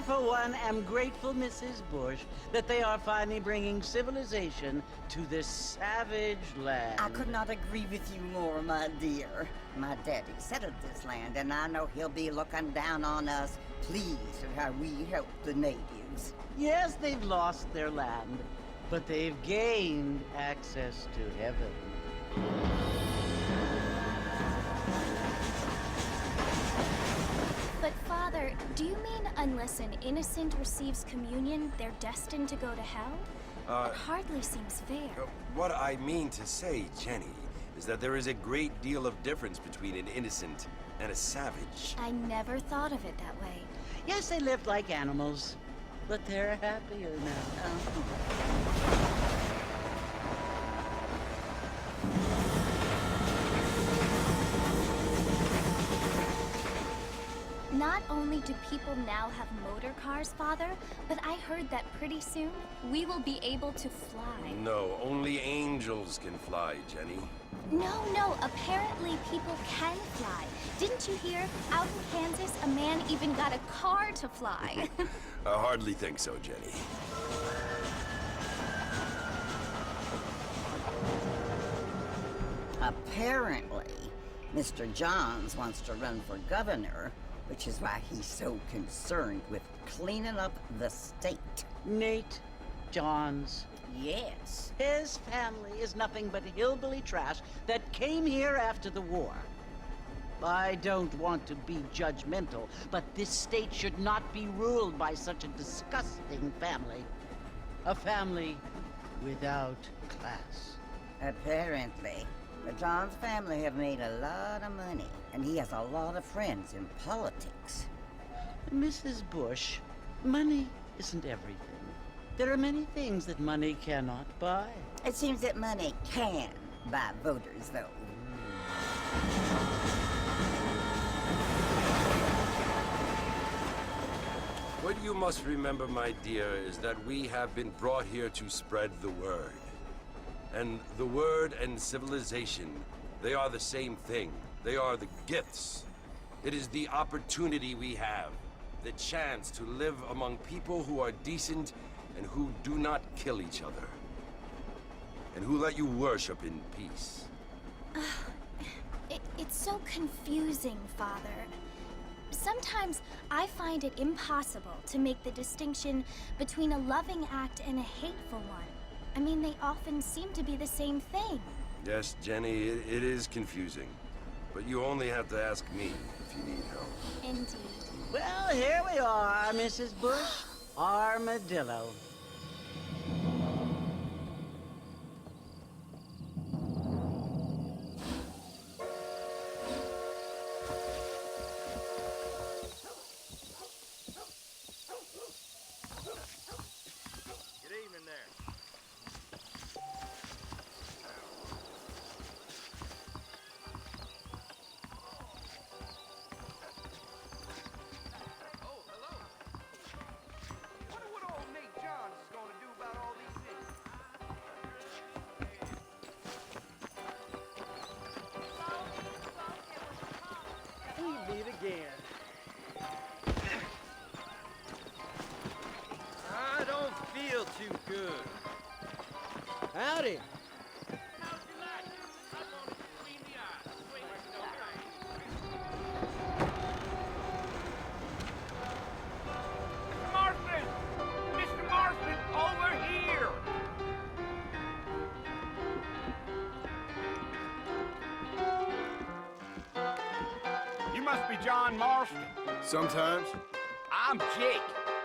For one, am grateful, Mrs. Bush, that they are finally bringing civilization to this savage land. I could not agree with you more, my dear. My daddy settled this land, and I know he'll be looking down on us, pleased at how we help the natives. Yes, they've lost their land, but they've gained access to heaven. But Father, do you mean unless an innocent receives communion, they're destined to go to hell? It hardly seems fair. What I mean to say, Jenny, is that there is a great deal of difference between an innocent and a savage. I never thought of it that way. Yes, they lived like animals, but they're happier now. Not only do people now have motor cars, Father, but I heard that pretty soon we will be able to fly. No, only angels can fly, Jenny. No, apparently people can fly. Didn't you hear? Out in Kansas, a man even got a car to fly. I hardly think so, Jenny. Apparently, Mr. Johns wants to run for governor, which is why he's so concerned with cleaning up the state. Nate Johns. Yes. His family is nothing but hillbilly trash that came here after the war. I don't want to be judgmental, but this state should not be ruled by such a disgusting family. A family without class. Apparently. The Johns family have made a lot of money, and he has a lot of friends in politics. Mrs. Bush, money isn't everything. There are many things that money cannot buy. It seems that money can buy voters, though. What you must remember, my dear, is that we have been brought here to spread the word. And the word and civilization, they are the same thing. They are the gifts. It is the opportunity we have, the chance to live among people who are decent and who do not kill each other. And who let you worship in peace. It's so confusing, Father. Sometimes I find it impossible to make the distinction between a loving act and a hateful one. I mean, they often seem to be the same thing. Yes, Jenny, it is confusing. But you only have to ask me if you need help. Indeed. Well, here we are, Mrs. Bush. Armadillo. I don't feel too good. Howdy. Marston! Mr. Marston, over here! You must be John Marston. Sometimes. I'm Jake.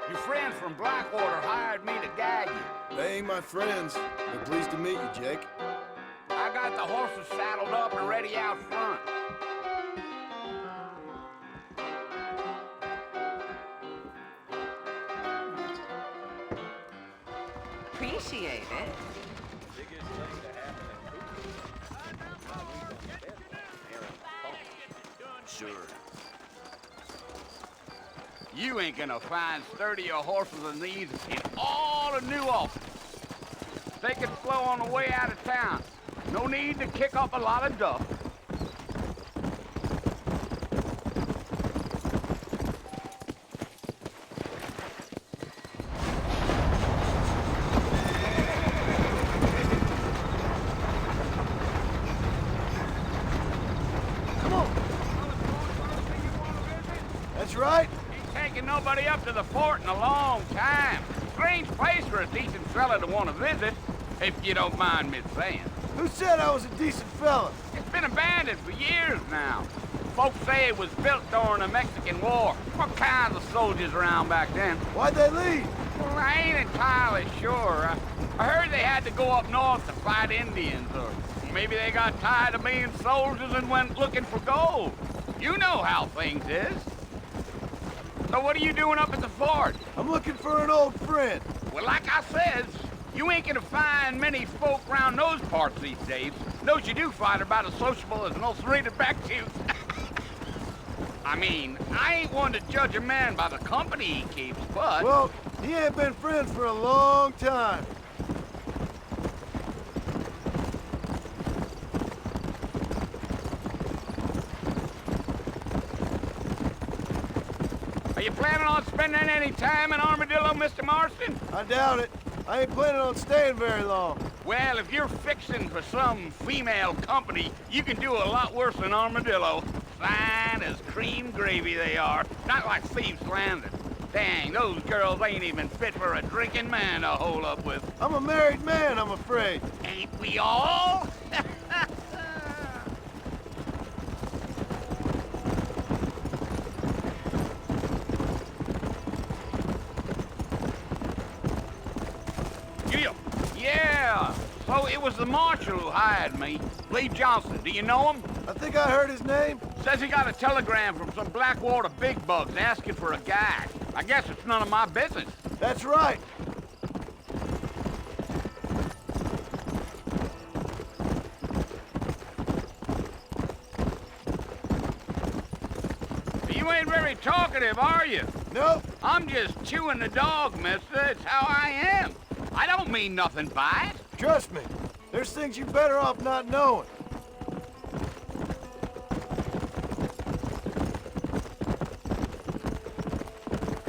Your friends from Blackwater hired me to guide you. They ain't my friends, but pleased to meet you, Jake. I got the horses saddled up and ready out front. Appreciate it. Sure. You ain't gonna find sturdier horses than these in all of New Orleans. Take it slow on the way out of town. No need to kick up a lot of dust. That's right. Ain't taking nobody up to the fort in a long time. Strange place for a decent fella to want to visit, if you don't mind me saying. Who said I was a decent fella? It's been abandoned for years now. Folks say it was built during the Mexican War. What kinds of soldiers around back then? Why'd they leave? Well, I ain't entirely sure. I heard they had to go up north to fight Indians, or maybe they got tired of being soldiers and went looking for gold. You know how things is. So what are you doing up at the fort? I'm looking for an old friend. Well, like I said, you ain't gonna find many folk around those parts these days. Those you do find are about as sociable as an ulcerated back tooth. I mean, I ain't one to judge a man by the company he keeps, but... Well, he ain't been friends for a long time. Are you planning on spending any time in Armadillo, Mr. Marston? I doubt it. I ain't planning on staying very long. Well, if you're fixing for some female company, you can do a lot worse than Armadillo. Fine as cream gravy they are. Not like Thieves Landing. Dang, those girls ain't even fit for a drinking man to hole up with. I'm a married man, I'm afraid. Ain't we all? Yeah. So it was the marshal who hired me. Lee Johnson. Do you know him? I think I heard his name. Says he got a telegram from some Blackwater big bugs asking for a guide. I guess it's none of my business. That's right. Are You ain't very talkative, are you? Nope. I'm just chewing the dog, mister. It's how I am. I don't mean nothing by it. Trust me. There's things you're better off not knowing.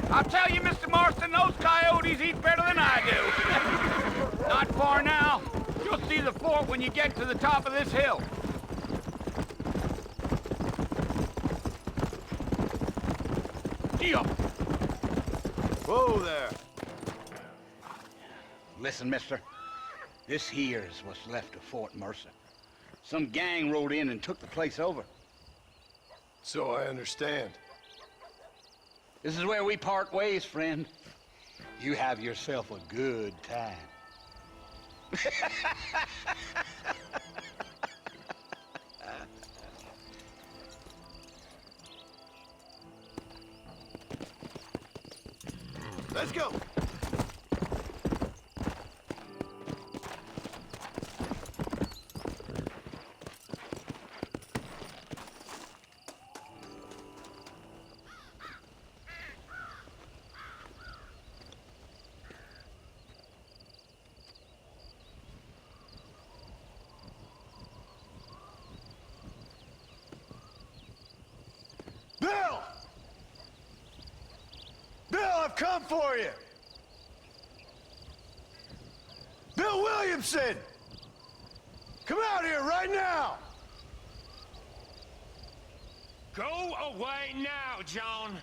I'll tell you, Mr. Marston, those coyotes eat better than I do. Not far now. You'll see the fort when you get to the top of this hill. Gee-up. Whoa there. Listen, mister. This here is what's left of Fort Mercer. Some gang rode in and took the place over. So I understand. This is where we part ways, friend. You have yourself a good time. Let's go. Bill! Bill, I've come for you! Bill Williamson! Come out here right now! Go away now, John.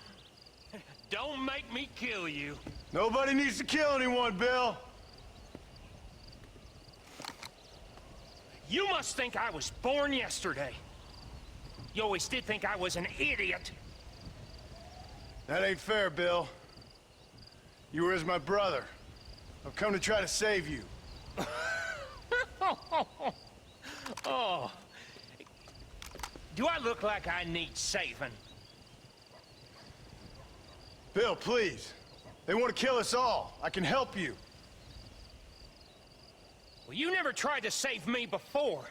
Don't make me kill you. Nobody needs to kill anyone, Bill. You must think I was born yesterday. You always did think I was an idiot. That ain't fair, Bill. You were as my brother. I've come to try to save you. Oh. Do I look like I need saving? Bill, please. They want to kill us all. I can help you. Well, you never tried to save me before.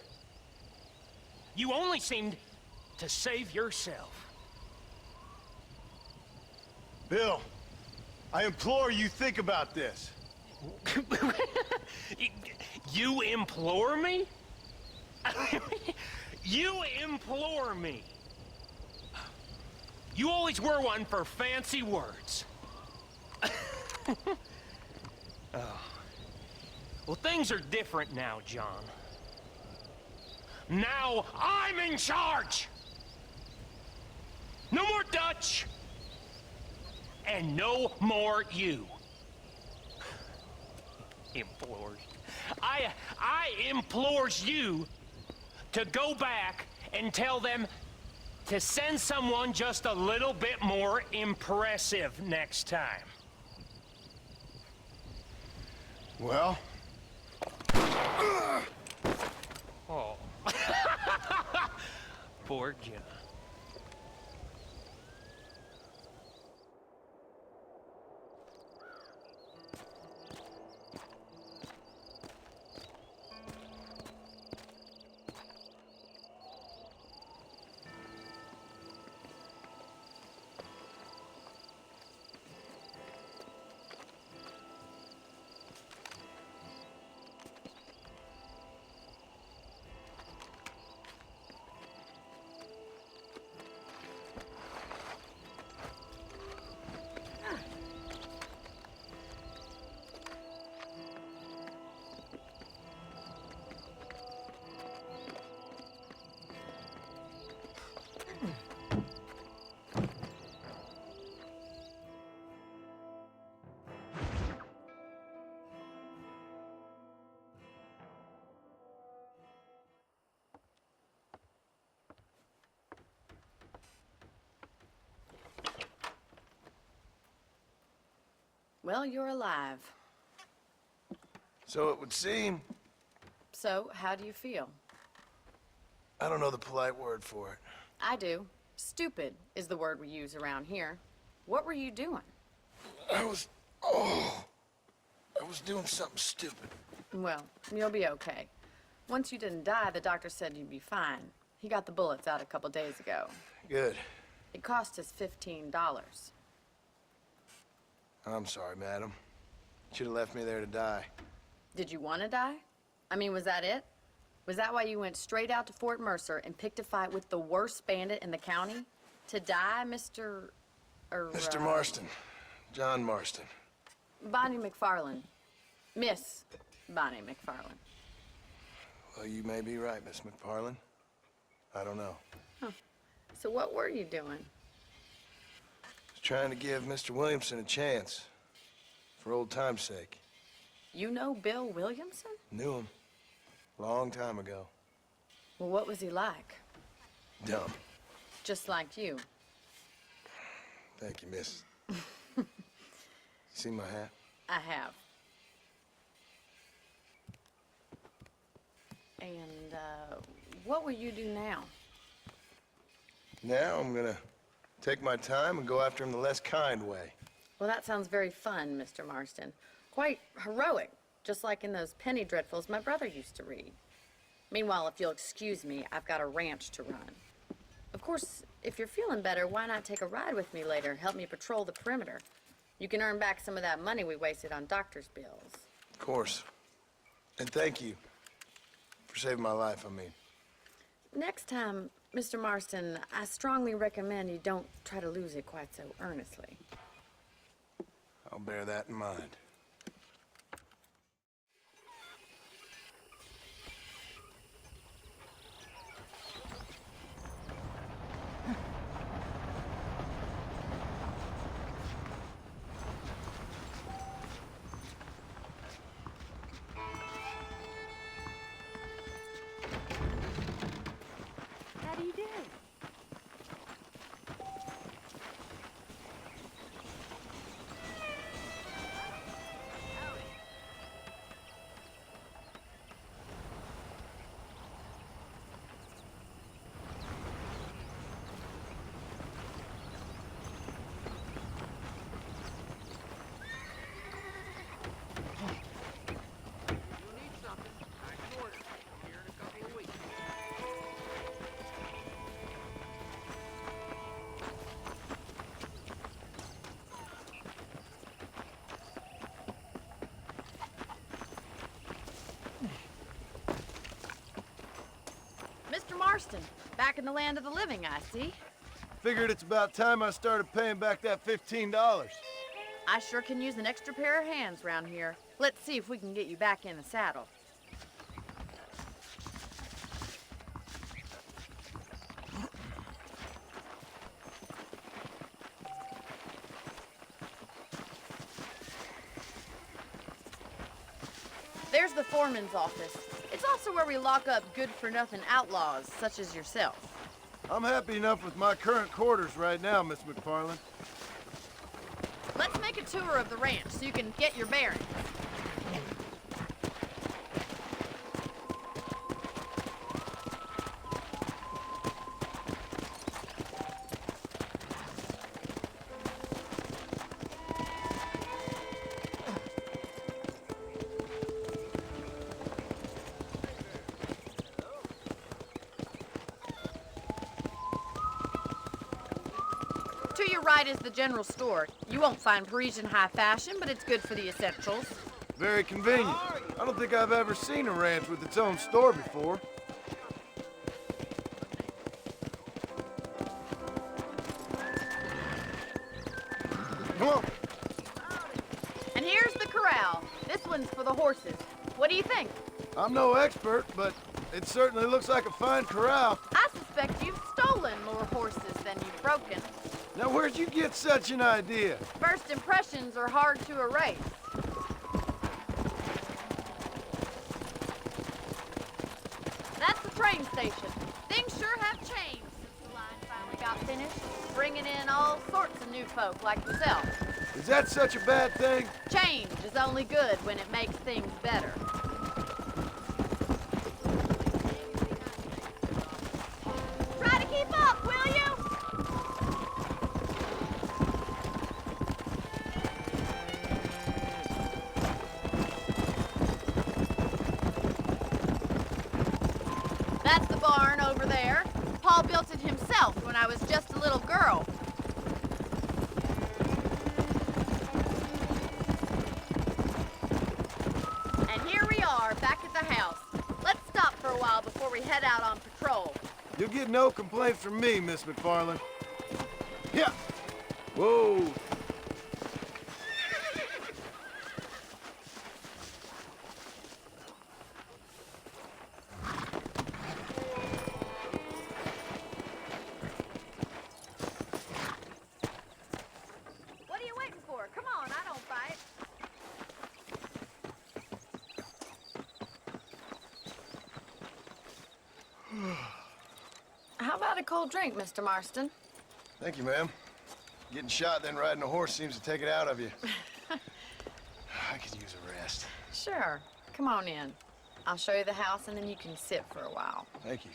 You only seemed to save yourself. Bill, I implore you think about this. You implore me? You implore me. You always were one for fancy words. Oh. Well, things are different now, John. Now I'm in charge! No more Dutch! And no more you. Implores. I implores you to go back and tell them to send someone just a little bit more impressive next time. Well? Oh. Poor John. Well, you're alive. So it would seem. So, how do you feel? I don't know the polite word for it. I do. Stupid is the word we use around here. What were you doing? I was doing something stupid. Well, you'll be okay. Once you didn't die, the doctor said you'd be fine. He got the bullets out a couple days ago. Good. It cost us $15. I'm sorry, madam. Should have left me there to die. Did you want to die? I mean, was that it? Was that why you went straight out to Fort Mercer and picked a fight with the worst bandit in the county? To die, Mr. Mr. Marston. John Marston. Bonnie McFarland. Miss Bonnie McFarland. Well, you may be right, Miss McFarland. I don't know. Huh. So what were you doing? Just trying to give Mr. Williamson a chance. For old time's sake. You know Bill Williamson? Knew him. Long time ago. Well, what was he like? Dumb. Just like you. Thank you, miss. See my hat? I have. And, what will you do now? Now I'm gonna take my time and go after him the less kind way. Well, that sounds very fun, Mr. Marston. Quite heroic, just like in those penny dreadfuls my brother used to read. Meanwhile, if you'll excuse me, I've got a ranch to run. Of course, if you're feeling better, why not take a ride with me later? Help me patrol the perimeter. You can earn back some of that money we wasted on doctor's bills. Of course. And thank you for saving my life, I mean. Next time, Mr. Marston, I strongly recommend you don't try to lose it quite so earnestly. I'll bear that in mind. How do you do? Mr. Marston, back in the land of the living, I see. Figured it's about time I started paying back that $15. I sure can use an extra pair of hands around here. Let's see if we can get you back in the saddle. There's the foreman's office. It's also where we lock up good-for-nothing outlaws, such as yourself. I'm happy enough with my current quarters right now, Miss McFarland. Let's make a tour of the ranch so you can get your bearings. To your right is the general store. You won't find Parisian high fashion, but it's good for the essentials. Very convenient. I don't think I've ever seen a ranch with its own store before. Come on. And here's the corral. This one's for the horses. What do you think? I'm no expert, but it certainly looks like a fine corral. I suspect you've stolen more horses than you've broken. Now, where'd you get such an idea? First impressions are hard to erase. That's the train station. Things sure have changed since the line finally got finished, bringing in all sorts of new folk like yourself. Is that such a bad thing? Change is only good when it makes things better. Try to keep up, will you? That's the barn over there. Paul built it himself when I was just a little girl. head out on patrol. You'll get no complaints from me, Miss McFarland. Yeah. Whoa. What are you waiting for? Come on, I don't fight. How about a cold drink, Mr. Marston? Thank you, ma'am. Getting shot, then riding a horse seems to take it out of you. I could use a rest. Sure. Come on in. I'll show you the house, and then you can sit for a while. Thank you.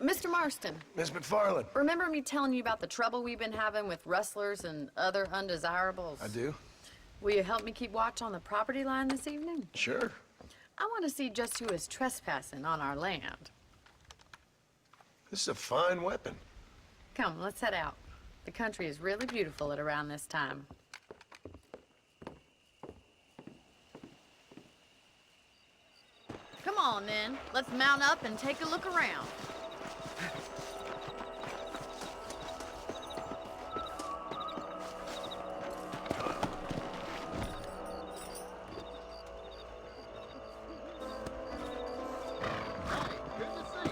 Mr. Marston, Miss McFarland. remember me telling you about the trouble we've been having with rustlers and other undesirables? I do? Will you help me keep watch on the property line this evening? Sure. I want to see just who is trespassing on our land. This is a fine weapon. Come, let's head out. The country is really beautiful at around this time. Come on, then. Let's mount up and take a look around.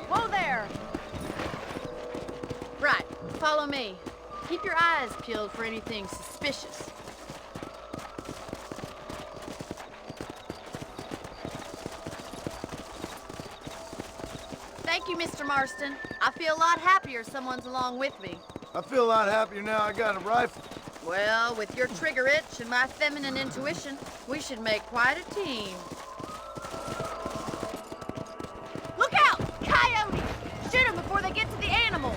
Whoa there! Right, follow me. Keep your eyes peeled for anything suspicious. Thank you, Mr. Marston. I feel a lot happier someone's along with me. I feel a lot happier now I got a rifle. Well, with your trigger itch and my feminine intuition, we should make quite a team. Look out! Coyotes! Shoot them before they get to the animals!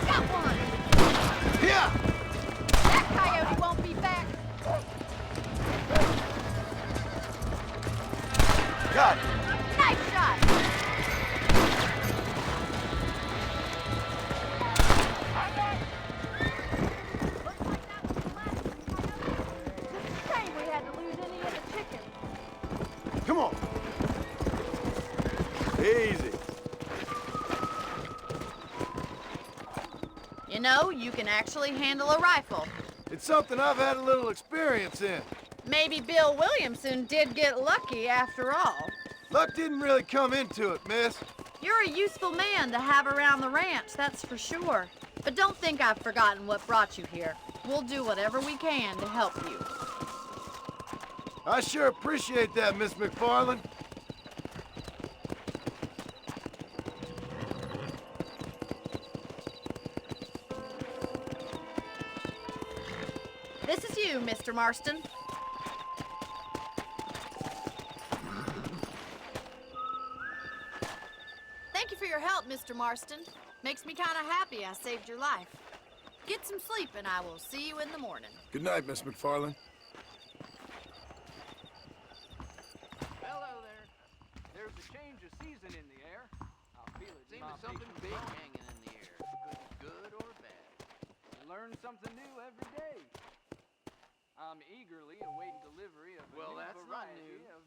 Got one! Yeah! That coyote won't be back! Got it. Nice shot! Looks like that was the last coyote. Just a shame we had to lose any of the chickens. Come on. Easy. You know, you can actually handle a rifle. It's something I've had a little experience in. Maybe Bill Williamson did get lucky after all. Luck didn't really come into it, miss. You're a useful man to have around the ranch, that's for sure. But don't think I've forgotten what brought you here. We'll do whatever we can to help you. I sure appreciate that, Miss McFarland. This is you, Mr. Marston. Thank you for your help, Mr. Marston. Makes me kind of happy I saved your life. Get some sleep and I will see you in the morning. Good night, Miss McFarland. Hello there. There's a change of season in the air. I'll feel it. Seems like something big hanging in the air. Could be good or bad. Learn something new every day. I'm eagerly awaiting delivery of a Well, new that's not variety new. of